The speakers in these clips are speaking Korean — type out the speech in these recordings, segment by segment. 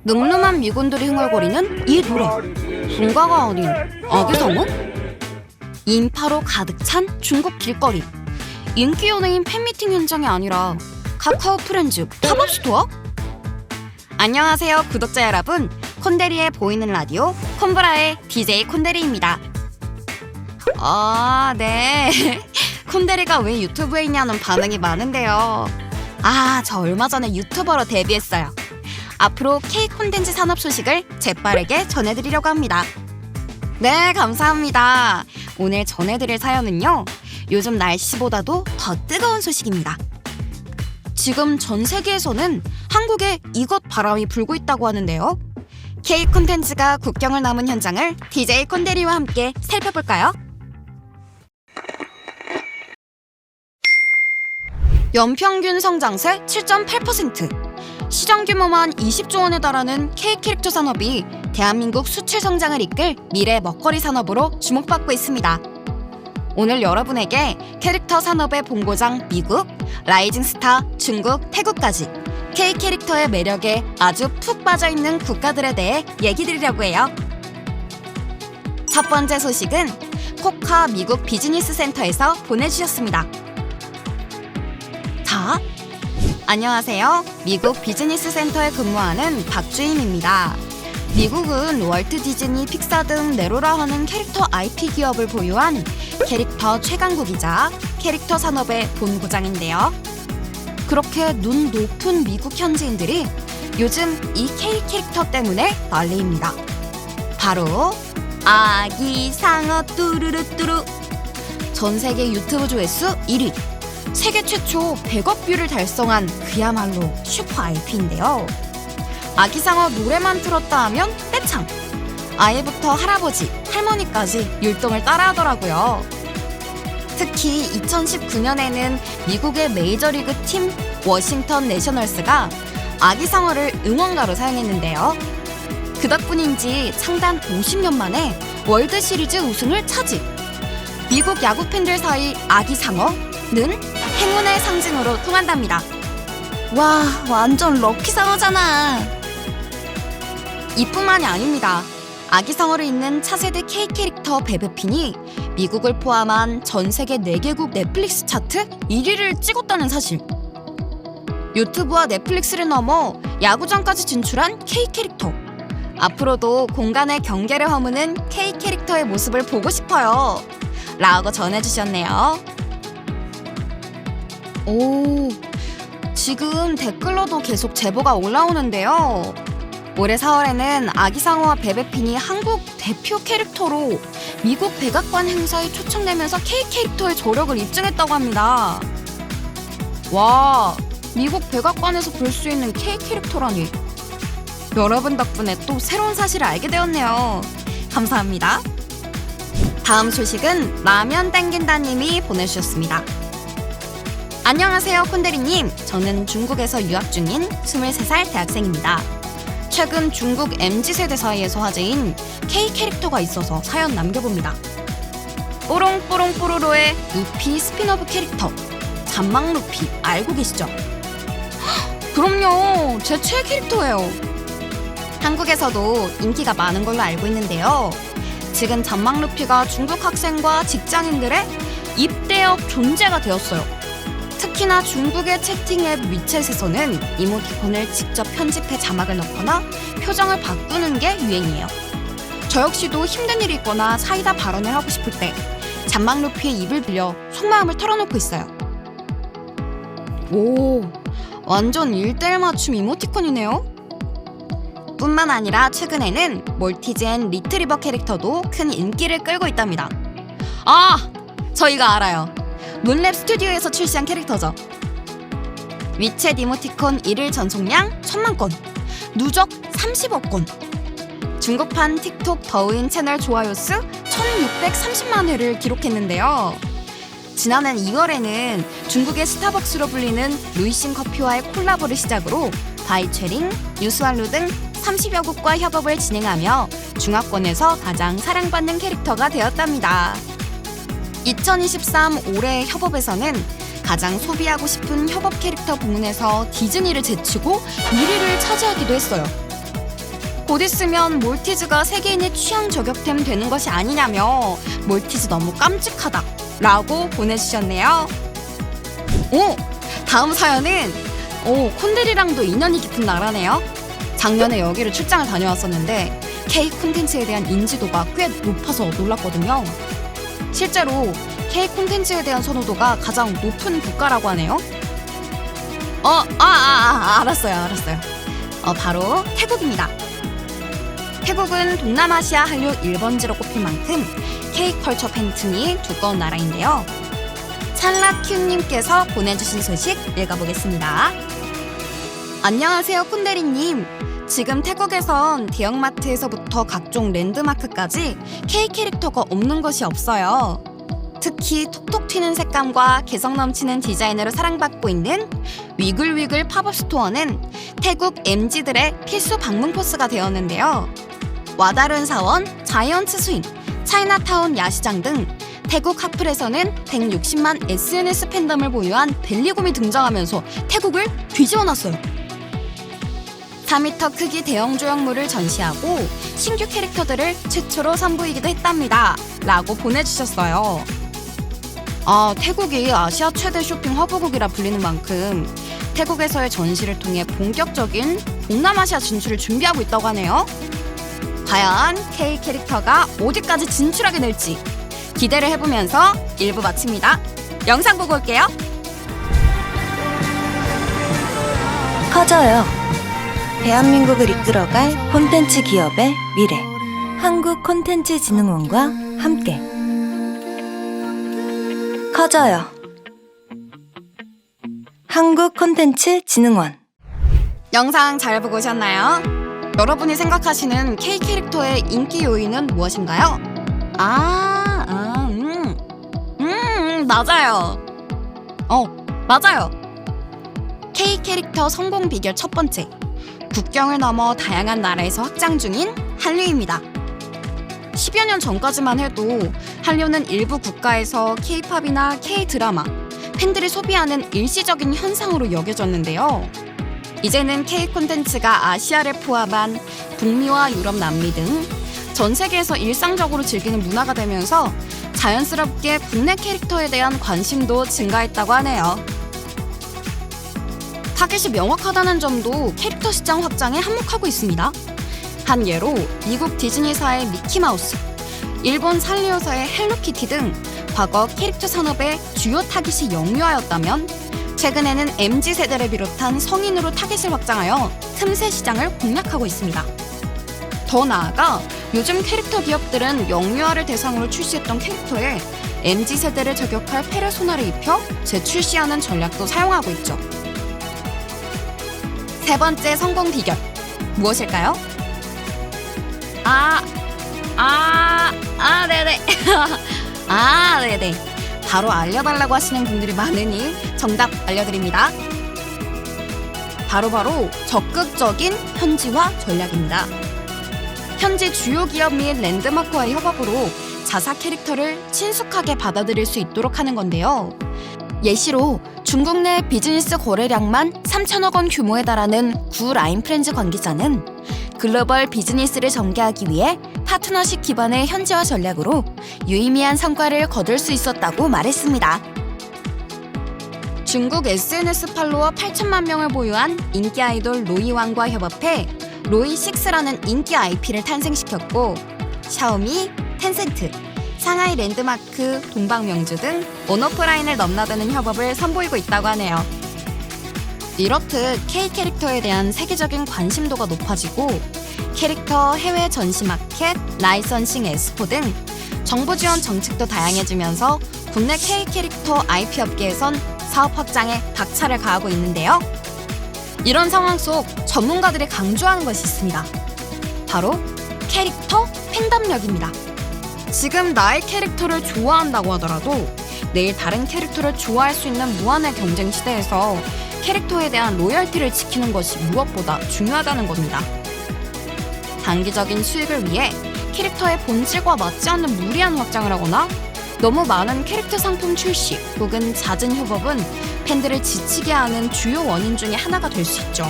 늠름한 미군들이 흥얼거리는 이 노래. 군가가 아닌 아기상어? 인파로 가득 찬 중국 길거리. 인기 연예인 팬미팅 현장이 아니라 카카오 프렌즈 팝업 스토어? 안녕하세요 구독자 여러분, 콘데리의 보이는 라디오 콘브라의 DJ 콘데리입니다. 네. 콘데리가 왜 유튜브에 있냐는 반응이 많은데요. 저 얼마 전에 유튜버로 데뷔했어요. 앞으로 K 콘텐츠 산업 소식을 재빠르게 전해드리려고 합니다. 네, 감사합니다. 오늘 전해드릴 사연은요, 요즘 날씨보다도 더 뜨거운 소식입니다. 지금 전 세계에서는 한국에 이것 바람이 불고 있다고 하는데요. K 콘텐츠가 국경을 넘은 현장을 DJ 콘데리와 함께 살펴볼까요? 연평균 성장세 7.8%, 시장 규모만 20조 원에 달하는 K 캐릭터 산업이 대한민국 수출 성장을 이끌 미래 먹거리 산업으로 주목받고 있습니다. 오늘 여러분에게 캐릭터 산업의 본고장 미국, 라이징 스타 중국, 태국까지 K 캐릭터의 매력에 아주 푹 빠져있는 국가들에 대해 얘기 드리려고 해요. 첫 번째 소식은 코카 미국 비즈니스 센터에서 보내주셨습니다. 안녕하세요. 미국 비즈니스 센터에 근무하는 박주임입니다. 미국은 월트 디즈니, 픽사 등 네로라 하는 캐릭터 IP 기업을 보유한 캐릭터 최강국이자 캐릭터 산업의 본고장인데요. 그렇게 눈 높은 미국 현지인들이 요즘 이 K 캐릭터 때문에 난리입니다. 바로 아기상어 뚜루루뚜루. 전 세계 유튜브 조회수 1위, 세계 최초 100억 뷰를 달성한 그야말로 슈퍼 IP인데요. 아기상어 노래만 틀었다 하면 떼창! 아이부터 할아버지, 할머니까지 율동을 따라하더라고요. 특히 2019년에는 미국의 메이저리그 팀 워싱턴 내셔널스가 아기상어를 응원가로 사용했는데요. 그 덕분인지 창단 50년 만에 월드시리즈 우승을 차지! 미국 야구팬들 사이 아기상어는 행운의 상징으로 통한답니다. 와, 완전 럭키상어잖아. 이뿐만이 아닙니다. 아기상어를 잇는 차세대 K 캐릭터 베베핀이 미국을 포함한 전 세계 4개국 넷플릭스 차트 1위를 찍었다는 사실. 유튜브와 넷플릭스를 넘어 야구장까지 진출한 K 캐릭터. 앞으로도 공간의 경계를 허무는 K 캐릭터의 모습을 보고 싶어요. 라고 전해주셨네요. 지금 댓글로도 계속 제보가 올라오는데요. 올해 4월에는 아기상어와 베베핀이 한국 대표 캐릭터로 미국 백악관 행사에 초청되면서 K 캐릭터의 저력을 입증했다고 합니다. 와, 미국 백악관에서 볼 수 있는 K 캐릭터라니. 여러분 덕분에 또 새로운 사실을 알게 되었네요. 감사합니다. 다음 소식은 라면 땡긴다님이 보내주셨습니다. 안녕하세요 콘데리님, 저는 중국에서 유학 중인 23살 대학생입니다. 최근 중국 MZ세대 사이에서 화제인 K 캐릭터가 있어서 사연 남겨봅니다. 뽀롱뽀롱뽀로로의 루피 스피너브 캐릭터 잔망 루피 알고 계시죠? 그럼요, 제 최애 캐릭터예요. 한국에서도 인기가 많은 걸로 알고 있는데요. 지금 잔망 루피가 중국 학생과 직장인들의 입대역 존재가 되었어요. 특히나 중국의 채팅 앱 위챗에서는 이모티콘을 직접 편집해 자막을 넣거나 표정을 바꾸는 게 유행이에요. 저 역시도 힘든 일이 있거나 사이다 발언을 하고 싶을 때 잔망 루피의 입을 빌려 속마음을 털어놓고 있어요. 오, 완전 1:1 맞춤 이모티콘이네요. 뿐만 아니라 최근에는 몰티즈 앤 리트리버 캐릭터도 큰 인기를 끌고 있답니다. 저희가 알아요. 문랩 스튜디오에서 출시한 캐릭터죠. 위챗 이모티콘 1일 전송량 1000만 건, 누적 30억 건. 중국판 틱톡 더우인 채널 좋아요 수 1630만 회를 기록했는데요. 지난해 2월에는 중국의 스타벅스로 불리는 루이싱 커피와의 콜라보를 시작으로 바이체링, 유수알루 등 30여 국과 협업을 진행하며 중화권에서 가장 사랑받는 캐릭터가 되었답니다. 2023 올해 협업에서는 가장 소비하고 싶은 협업 캐릭터 부문에서 디즈니를 제치고 1위를 차지하기도 했어요. 곧 있으면 몰티즈가 세계인의 취향 저격템 되는 것이 아니냐며 몰티즈 너무 깜찍하다 라고 보내주셨네요. 오! 다음 사연은 콘델이랑도 인연이 깊은 나라네요. 작년에 여기를 출장을 다녀왔었는데 케이크 콘텐츠에 대한 인지도가 꽤 높아서 놀랐거든요. 실제로 케이크 콘텐츠에 대한 선호도가 가장 높은 국가라고 하네요. 알았어요. 바로 태국입니다. 태국은 동남아시아 한류 1번지로 꼽힐 만큼 케이크 컬처 팬층이 두꺼운 나라인데요. 찰라큐님께서 보내주신 소식 읽어보겠습니다. 안녕하세요, 콘데리님. 지금 태국에선 대형마트에서부터 각종 랜드마크까지 케이크 캐릭터가 없는 것이 없어요. 특히 톡톡 튀는 색감과 개성 넘치는 디자인으로 사랑받고 있는 위글위글 팝업 스토어는 태국 MZ들의 필수 방문 코스가 되었는데요. 와다룬 사원, 자이언츠 스윙, 차이나타운 야시장 등 태국 하플에서는 160만 SNS 팬덤을 보유한 벨리곰이 등장하면서 태국을 뒤집어놨어요. 4m 크기 대형 조형물을 전시하고 신규 캐릭터들을 최초로 선보이기도 했답니다. 라고 보내주셨어요. 태국이 아시아 최대 쇼핑 허브국이라 불리는 만큼 태국에서의 전시를 통해 본격적인 동남아시아 진출을 준비하고 있다고 하네요. 과연 K 캐릭터가 어디까지 진출하게 될지 기대를 해보면서 1부 마칩니다. 영상 보고 올게요. 커져요. 대한민국을 이끌어갈 콘텐츠 기업의 미래. 한국콘텐츠진흥원과 함께. 커져요. 한국콘텐츠진흥원. 영상 잘 보고 오셨나요? 여러분이 생각하시는 K 캐릭터의 인기 요인은 무엇인가요? 맞아요. 맞아요. K 캐릭터 성공 비결 첫 번째. 국경을 넘어 다양한 나라에서 확장 중인 한류입니다. 10여 년 전까지만 해도 한류는 일부 국가에서 K-팝이나 K-드라마, 팬들이 소비하는 일시적인 현상으로 여겨졌는데요. 이제는 K 콘텐츠가 아시아를 포함한 북미와 유럽, 남미 등 전 세계에서 일상적으로 즐기는 문화가 되면서 자연스럽게 국내 캐릭터에 대한 관심도 증가했다고 하네요. 타겟이 명확하다는 점도 캐릭터 시장 확장에 한몫하고 있습니다. 한 예로 미국 디즈니사의 미키마우스, 일본 산리오사의 헬로키티 등 과거 캐릭터 산업의 주요 타깃이 영유아였다면 최근에는 MZ세대를 비롯한 성인으로 타깃을 확장하여 틈새 시장을 공략하고 있습니다. 더 나아가 요즘 캐릭터 기업들은 영유아를 대상으로 출시했던 캐릭터에 MZ세대를 저격할 페르소나를 입혀 재출시하는 전략도 사용하고 있죠. 세 번째 성공 비결, 무엇일까요? 네네. 바로 알려달라고 하시는 분들이 많으니 정답 알려드립니다. 바로 적극적인 현지화 전략입니다. 현지 주요 기업 및 랜드마크와의 협업으로 자사 캐릭터를 친숙하게 받아들일 수 있도록 하는 건데요. 예시로 중국 내 비즈니스 거래량만 3천억 원 규모에 달하는 구 라인프렌즈 관계자는 글로벌 비즈니스를 전개하기 위해 파트너십 기반의 현지화 전략으로 유의미한 성과를 거둘 수 있었다고 말했습니다. 중국 SNS 팔로워 8천만 명을 보유한 인기 아이돌 로이왕과 협업해 로이6라는 인기 IP를 탄생시켰고 샤오미, 텐센트, 상하이 랜드마크, 동방명주 등 온오프라인을 넘나드는 협업을 선보이고 있다고 하네요. 이렇듯 K 캐릭터에 대한 세계적인 관심도가 높아지고 캐릭터 해외 전시 마켓, 라이선싱 엑스포 등 정부 지원 정책도 다양해지면서 국내 K 캐릭터 IP 업계에선 사업 확장에 박차를 가하고 있는데요. 이런 상황 속 전문가들이 강조하는 것이 있습니다. 바로 캐릭터 팬덤력입니다. 지금 나의 캐릭터를 좋아한다고 하더라도 내일 다른 캐릭터를 좋아할 수 있는 무한의 경쟁 시대에서 캐릭터에 대한 로열티를 지키는 것이 무엇보다 중요하다는 겁니다. 단기적인 수익을 위해 캐릭터의 본질과 맞지 않는 무리한 확장을 하거나 너무 많은 캐릭터 상품 출시 혹은 잦은 협업은 팬들을 지치게 하는 주요 원인 중에 하나가 될 수 있죠.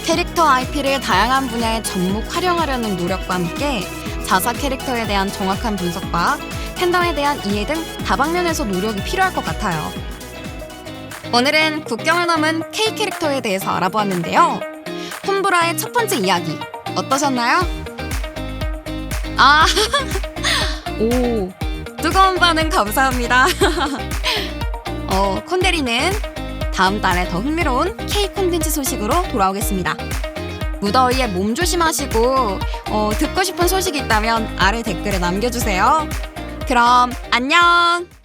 캐릭터 캐릭터 IP를 다양한 분야에 접목 활용하려는 노력과 함께 자사 캐릭터에 대한 정확한 분석과 팬덤에 대한 이해 등 다방면에서 노력이 필요할 것 같아요. 오늘은 국경을 넘은 K 캐릭터에 대해서 알아보았는데요. 홈브라의 첫 번째 이야기 어떠셨나요? 아, 오, 뜨거운 반응 감사합니다. 콘데리는 다음 달에 더 흥미로운 K 콘텐츠 소식으로 돌아오겠습니다. 무더위에 몸 조심하시고 듣고 싶은 소식이 있다면 아래 댓글에 남겨주세요. 그럼 안녕!